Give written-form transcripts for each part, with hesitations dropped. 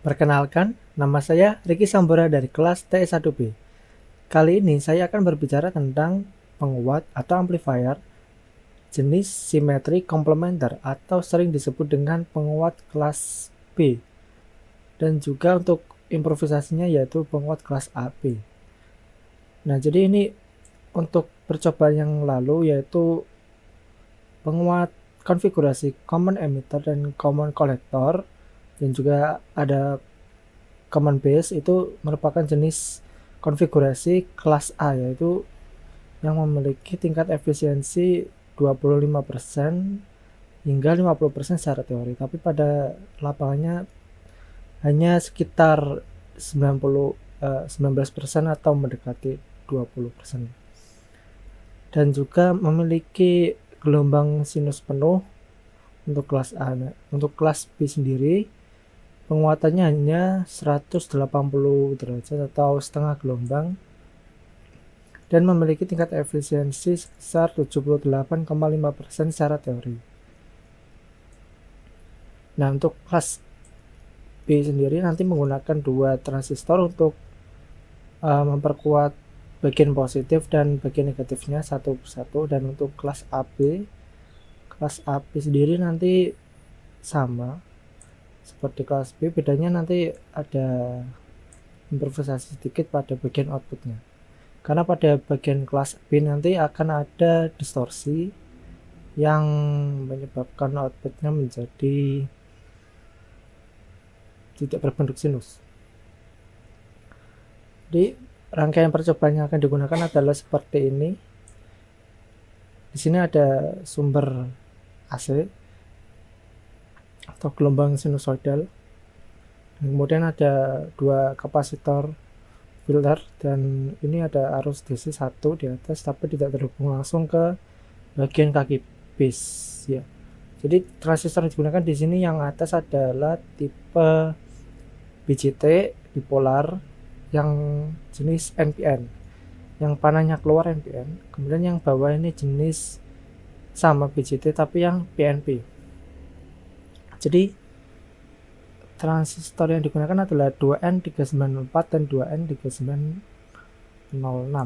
Perkenalkan, nama saya Ricky Sambora dari kelas TS1B. Kali ini saya akan berbicara tentang penguat atau amplifier jenis simetri komplementer atau sering disebut dengan penguat kelas B. Dan juga untuk improvisasinya yaitu penguat kelas AB. Nah, jadi ini untuk percobaan yang lalu yaitu penguat konfigurasi common emitter dan common collector, dan juga ada common base. Itu merupakan jenis konfigurasi kelas A, yaitu yang memiliki tingkat efisiensi 25% hingga 50% secara teori, tapi pada lapangannya hanya sekitar 19% atau mendekati 20%. Dan juga memiliki gelombang sinus penuh untuk kelas A. Untuk kelas B sendiri penguatannya hanya 180 derajat atau setengah gelombang dan memiliki tingkat efisiensi sebesar 78,5% secara teori. Nah, untuk kelas B sendiri nanti menggunakan dua transistor untuk memperkuat bagian positif dan bagian negatifnya satu persatu. Dan untuk kelas AB sendiri nanti sama seperti kelas B, bedanya nanti ada improvisasi sedikit pada bagian outputnya, karena pada bagian kelas B nanti akan ada distorsi yang menyebabkan outputnya menjadi tidak berbentuk sinus. Jadi rangkaian percobaan yang akan digunakan adalah seperti ini. Di sini ada sumber AC atau gelombang sinusoidal, kemudian ada dua kapasitor filter, dan ini ada arus DC 1 di atas tapi tidak terhubung langsung ke bagian kaki base ya. Jadi transistor yang digunakan di sini yang atas adalah tipe BJT bipolar yang jenis NPN, yang panahnya keluar NPN. Kemudian yang bawah ini jenis sama BJT tapi yang PNP. Jadi transistor yang digunakan adalah 2N394 dan 2N3906.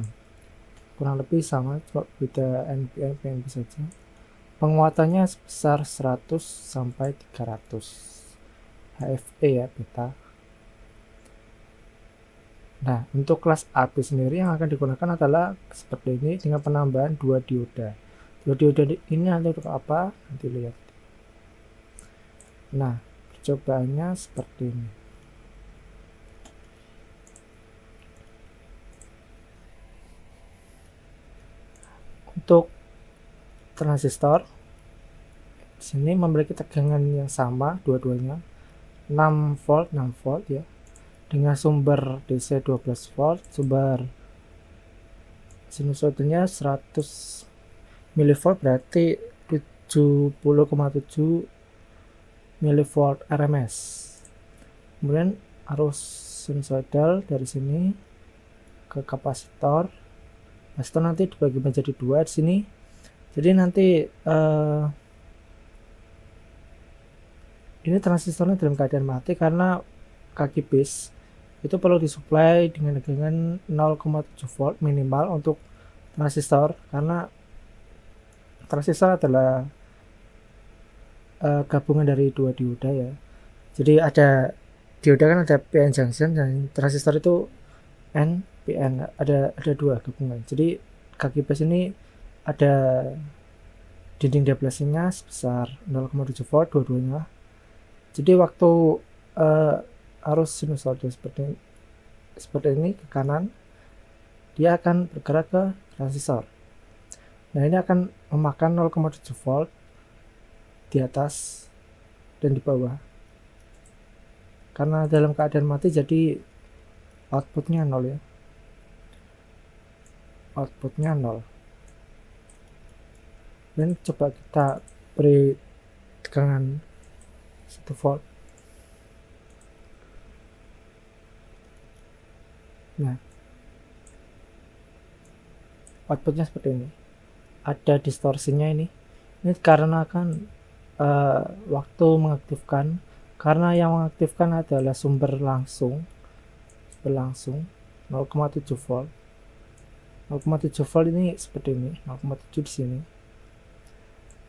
Kurang lebih sama, cuma beda NPN PNP saja. Penguatannya sebesar 100 sampai 300 HFE ya, beta. Nah, untuk kelas AB sendiri yang akan digunakan adalah seperti ini dengan penambahan dua dioda. Dua dioda ini nanti untuk apa? Nanti lihat. Nah, percobaannya seperti ini. Untuk transistor di sini memiliki tegangan yang sama dua-duanya, 6 volt 6 volt ya, dengan sumber DC 12 volt, sumber sinusoidalnya 100 mV, berarti 70,7 mV RMS. Kemudian arus sinusoidal dari sini ke kapasitor. Kapasitor nanti dibagi menjadi dua di sini. Jadi nanti ini transistornya dalam keadaan mati karena kaki base itu perlu disuplai dengan tegangan 0,7 volt minimal untuk transistor, karena transistor adalah gabungan dari dua dioda ya. Jadi ada dioda kan ada PN junction, dan transistor itu N PN, ada dua gabungan. Jadi kaki base ini ada dinding deplasinya sebesar 0,7 volt dua-duanya. Jadi waktu arus sinusoidal seperti ini ke kanan, dia akan bergerak ke transistor. Nah, ini akan memakan 0,7 volt di atas dan di bawah. Karena dalam keadaan mati jadi outputnya 0 ya. Outputnya 0. Dan coba kita beri tegangan 1 volt. Nah, outputnya seperti ini. Ada distorsinya ini. Ini karena kan waktu mengaktifkan karena yang mengaktifkan adalah sumber langsung 0,7 volt. 0,7 volt ini seperti ini, 0,7 di sini.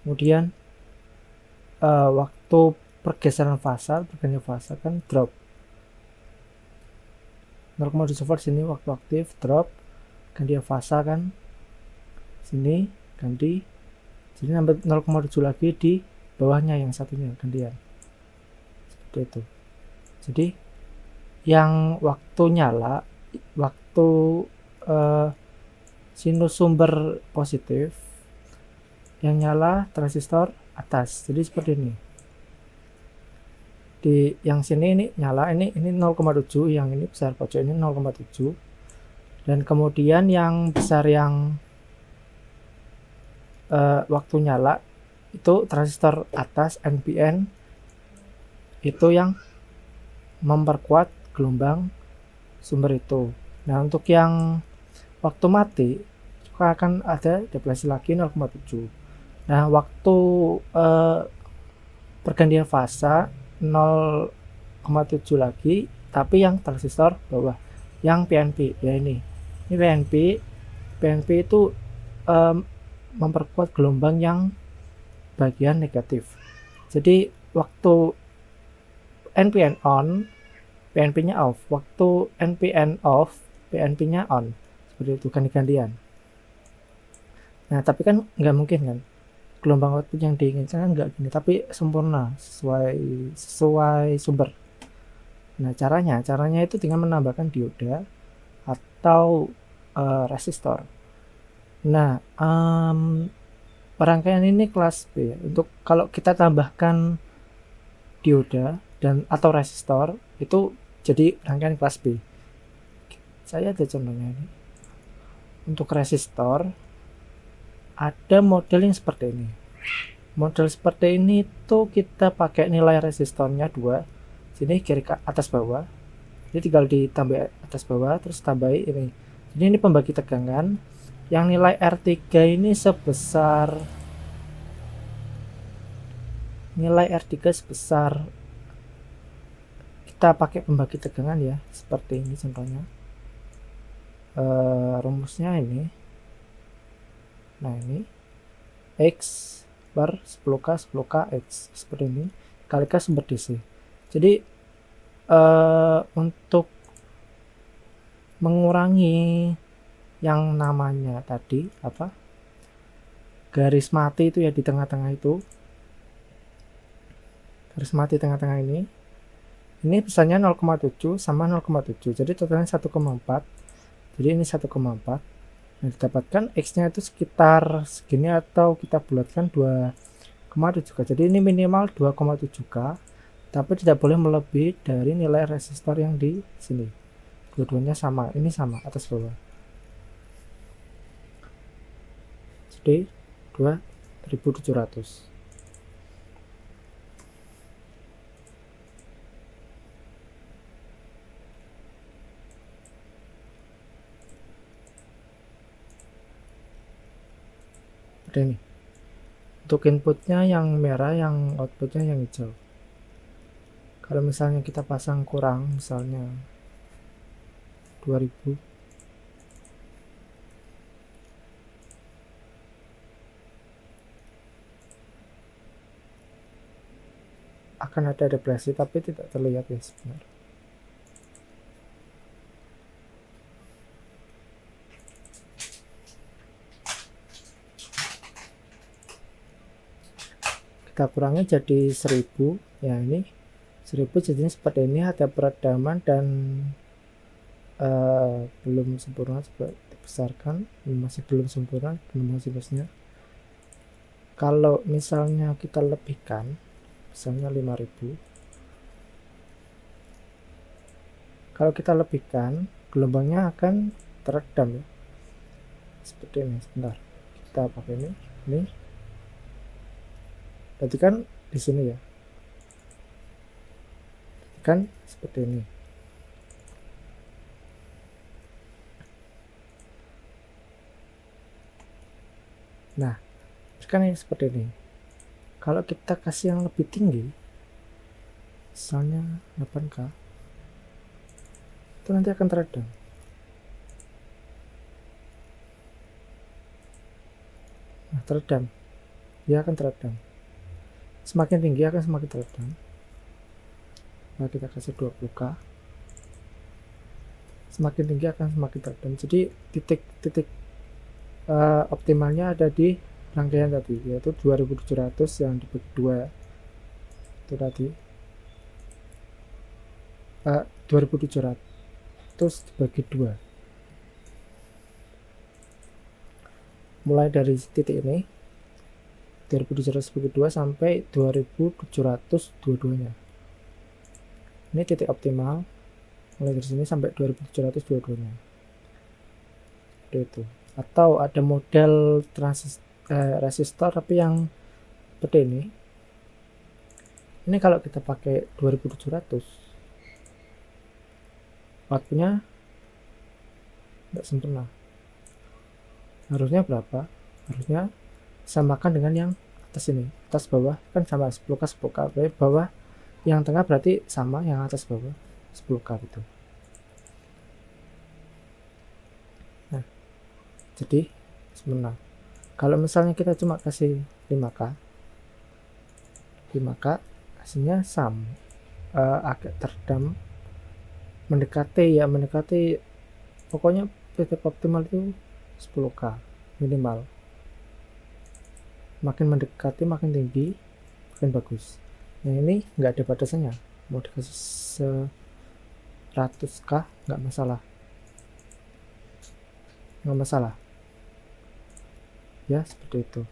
Kemudian waktu pergeseran fasa, pergantian fasa kan drop 0,7 volt sini waktu aktif, drop, ganti fasa kan sini ganti, jadi nambah 0,7 lagi di bawahnya yang satunya gantian, seperti itu. Jadi yang waktu nyala, waktu sinus sumber positif, yang nyala transistor atas, jadi seperti ini. Di yang sini ini nyala, ini 0,7, yang ini besar pojok ini 0,7, dan kemudian yang besar yang waktu nyala itu transistor atas NPN, itu yang memperkuat gelombang sumber itu. Nah, untuk yang waktu mati juga akan ada depresi lagi 0,7. Nah, waktu pergantian fasa 0,7 lagi, tapi yang transistor bawah, yang PNP ya ini PNP itu memperkuat gelombang yang bagian negatif. Jadi waktu NPN on, PNP-nya off, waktu NPN off, PNP-nya on, seperti itu, ganti-gantian. Nah, tapi kan nggak mungkin kan gelombang output yang diinginkan kan nggak gini, tapi sempurna sesuai sumber. Nah, caranya itu dengan menambahkan dioda atau resistor. Nah, rangkaian ini kelas B. Untuk kalau kita tambahkan dioda dan atau resistor itu jadi rangkaian kelas B. Saya ada contohnya ini. Untuk resistor ada model yang seperti ini. Model seperti ini tuh kita pakai nilai resistornya 2. Sini kiri ke atas bawah. Jadi tinggal ditambah atas bawah terus tambahi ini. Jadi ini pembagi tegangan yang nilai R3 ini sebesar kita pakai pembagi tegangan ya, seperti ini contohnya. Rumusnya ini. Nah, ini X bar 10K 10K X seperti ini kalikan sumber DC. Jadi untuk mengurangi yang namanya tadi apa, garis mati itu ya di tengah-tengah itu, garis mati tengah-tengah ini pesannya 0,7 sama 0,7, jadi totalnya 1,4. jadi ini 1,4. Nah, didapatkan X nya itu sekitar segini atau kita bulatkan 2,7K. Jadi ini minimal 2,7K, tapi tidak boleh melebihi dari nilai resistor yang di sini. Dua-duanya sama, ini sama atas bawah. Jadi 2700. Ini untuk inputnya yang merah, yang outputnya yang hijau. Kalau misalnya kita pasang kurang, misalnya 2000, akan ada depresi tapi tidak terlihat ya sebenarnya. Kita kurangi jadi 1000 ya, ini 1000 jadinya seperti ini, ada peredaman dan belum sempurna, coba dibesarkan, masih belum sempurna gelombang sinusnya. Kalau misalnya kita lebihkan misalnya 5000, kalau kita lebihkan gelombangnya akan teredam ya, seperti ini. Sebentar, kita pakai ini berarti kan di sini ya, kan seperti ini. Nah, kan ini seperti ini. Kalau kita kasih yang lebih tinggi misalnya 8K, itu nanti akan teredam. Nah, teredam, dia akan teredam. Semakin tinggi akan semakin teredam. Nah, kita kasih 20K, semakin tinggi akan semakin teredam. Jadi titik optimalnya ada di rangkaian tadi, yaitu 2700 yang dibagi 2 itu tadi, 2700 dibagi 2, mulai dari titik ini 2700 dibagi 2 sampai 2700 dua-duanya. Ini titik optimal, mulai dari sini sampai 2700 dua-duanya. Seperti itu. Atau ada model resistor tapi yang seperti ini. Ini kalau kita pakai 2700, outputnya tidak sempurna. Harusnya berapa? Harusnya samakan dengan yang atas ini, atas bawah kan sama 10K 10K, berarti bawah yang tengah berarti sama yang atas bawah 10K gitu. Nah, jadi sempurna. Kalau misalnya kita cuma kasih 5K hasilnya sama, agak teredam, mendekati pokoknya titik optimal itu 10K minimal. Makin mendekati makin tinggi makin bagus. Yang ini nggak ada batasannya, mau dikasih 100K nggak masalah ya, seperti itu.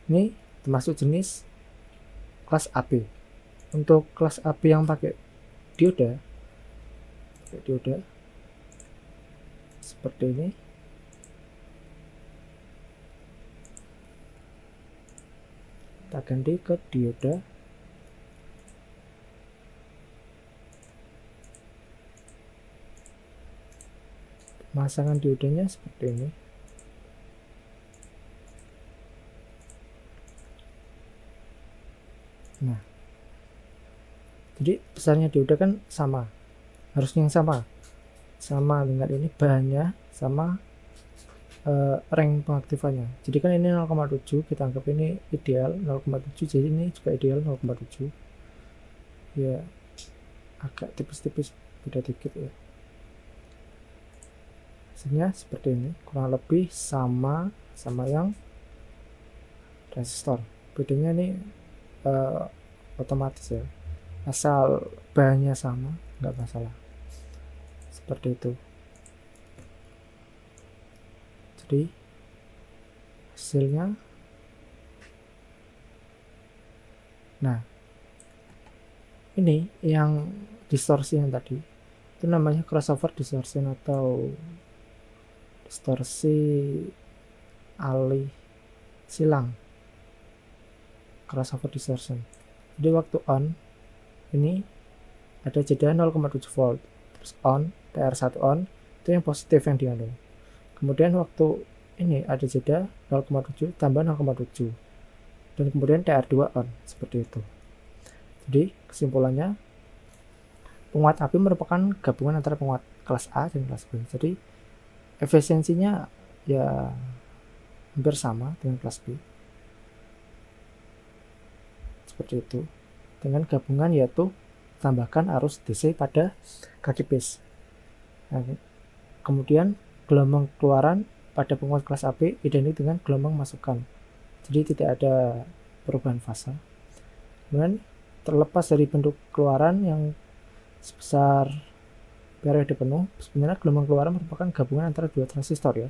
Ini termasuk jenis kelas AP. Untuk kelas AP yang pakai dioda seperti ini, kita ganti ke dioda pemasangan diodanya seperti ini. Nah, jadi besarnya dioda kan sama, harusnya yang sama dengan ini, bahannya sama, rank pengaktifannya. Jadi kan ini 0,7, kita anggap ini ideal 0,7, jadi ini juga ideal 0,7 ya, agak tipis-tipis beda dikit ya. Hasilnya seperti ini, kurang lebih sama yang resistor. Bedanya ini otomatis ya, asal bahannya sama nggak masalah, seperti itu. Jadi hasilnya, nah ini yang distorsi yang tadi itu namanya crossover distortion atau distorsi alih silang, crossover distortion. Jadi waktu on ini ada jeda 0,7 volt, terus on TR1 on itu yang positif yang diambil. Kemudian waktu ini ada jeda 0,7 tambah 0,7 dan kemudian TR2 on, seperti itu. Jadi kesimpulannya, penguat api merupakan gabungan antara penguat kelas A dan kelas B. Jadi efisiensinya ya hampir sama dengan kelas B, seperti itu, dengan gabungan yaitu tambahkan arus DC pada kaki base. Nah, kemudian gelombang keluaran pada penguat kelas AB identik dengan gelombang masukan, jadi tidak ada perubahan fase. Kemudian terlepas dari bentuk keluaran yang sebesar periode penuh, sebenarnya gelombang keluaran merupakan gabungan antara dua transistor ya.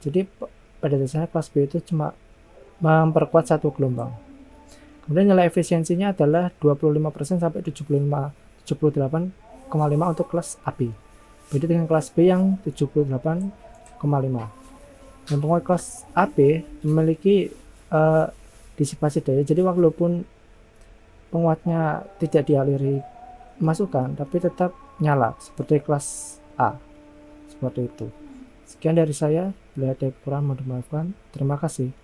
Jadi pada dasarnya kelas B itu cuma memperkuat satu gelombang. Kemudian nilai efisiensinya adalah 25% sampai 78,5 untuk kelas AB. Beda dengan kelas B yang 78,5. Dan penguat kelas AB memiliki disipasi daya. Jadi walaupun penguatnya tidak dialiri masukan, tapi tetap nyala seperti kelas A, seperti itu. Sekian dari saya. Bila ada kekurangan mohon dimaafkan. Terima kasih.